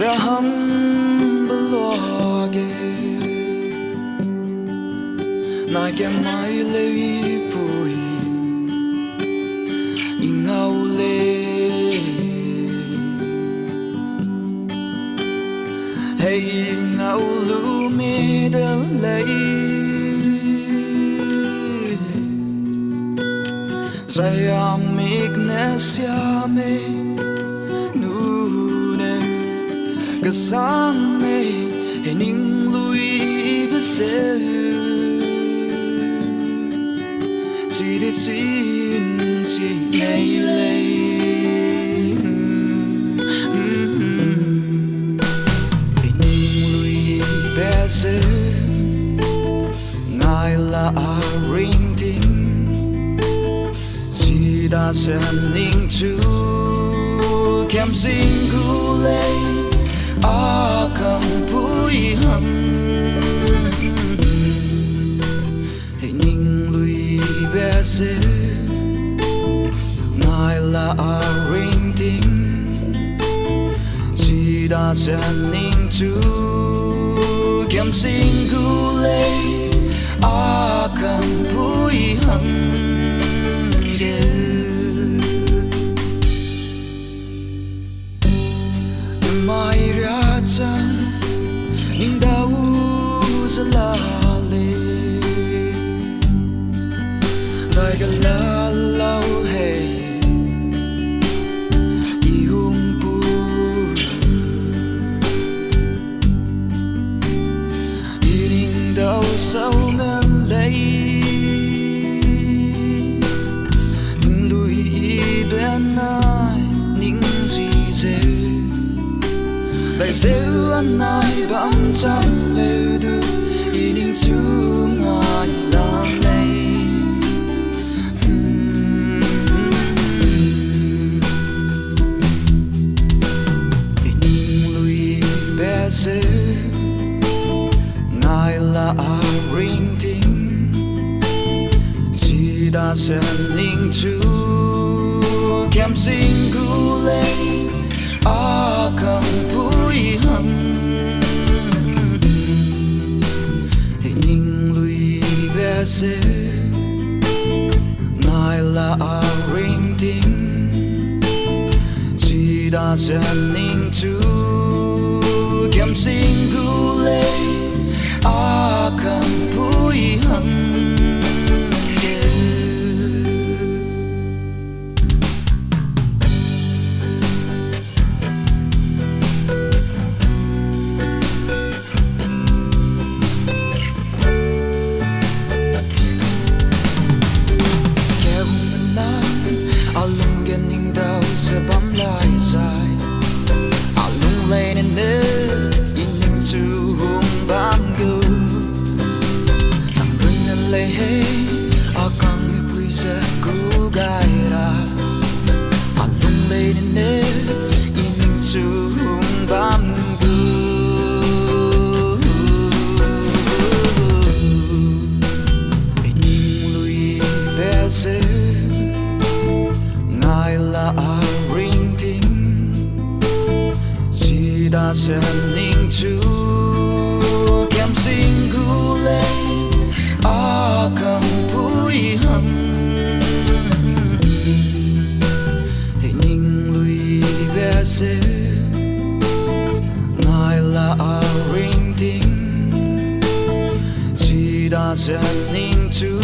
đã hâm bờ nai kem mai lewi pui ingau le hey ingau lu me de lei sayam ignesia me nu ne kasang me hening lui bese chỉ để xin chỉ ngày lấy hình lui bé dễ ngài là ring tin chỉ đã xem ninh chú kem xin gu lấy cầm bụi hầm bé dễ ngài là ring tin chỉ đã chân ninh chú kem xin gu lấy cầm bụi hầm mai ra chân nhưng đâu rất là la lau hey iung pu iring đâu sâu men lấy lui bên ai những gì dễ lại dễ anh ai bám chăm lêu du iring chung ai lang lấy dễ ngài là ring tin chỉ đã xem ninh chú kem xin gu lấy cầm bụi hầm hình lui bé dễ ngài là ring tin chỉ đã xem ninh chú kem xin gu lấy cầm bụi hầm kéo mình nắng alung gen ning đau sẽ bám lại dài alung lên nên chú hùng bám gù thằng rừng nên lấy hết con người quý sẽ cố gai ra lung lấy nên in chú hùng bám gù hình lui bé dễ ngài là ring tin chỉ đã xem ninh chú kem xin gu lấy cầm bụi hầm hình lui bé dễ ngài là ring tin chỉ đã xem ninh chú